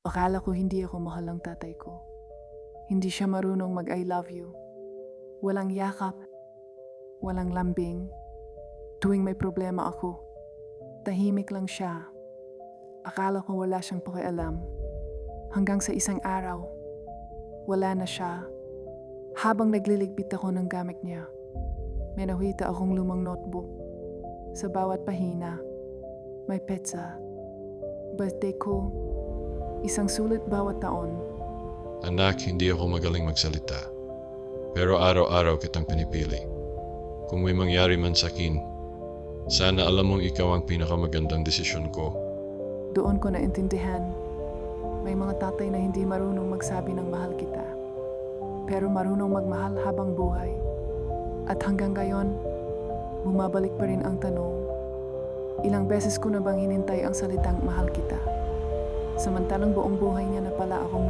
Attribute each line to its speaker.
Speaker 1: Akala ko hindi ako mahal ng tatay ko. Hindi siya marunong mag-I love you. Walang yakap, walang lambing. Tuwing may problema ako, tahimik lang siya. Akala ko wala siyang pakialam. Hanggang sa isang araw, wala na siya. Habang nagliligpit ako ng gamit niya, may nakita akong lumang notebook. Sa bawat pahina, may petsa. Birthday ko, isang sulit bawat taon.
Speaker 2: Anak, hindi ako magaling magsalita. Pero araw-araw kitang pinipili. Kung may mangyari man sa akin, sana alam mong ikaw ang pinakamagandang desisyon ko.
Speaker 1: Doon ko naintindihan, may mga tatay na hindi marunong magsabi ng mahal kita. Pero marunong magmahal habang buhay. At hanggang ngayon, bumabalik pa rin ang tanong, ilang beses ko na bang hinintay ang salitang mahal kita? Samantalang buong buhay niya na pala akong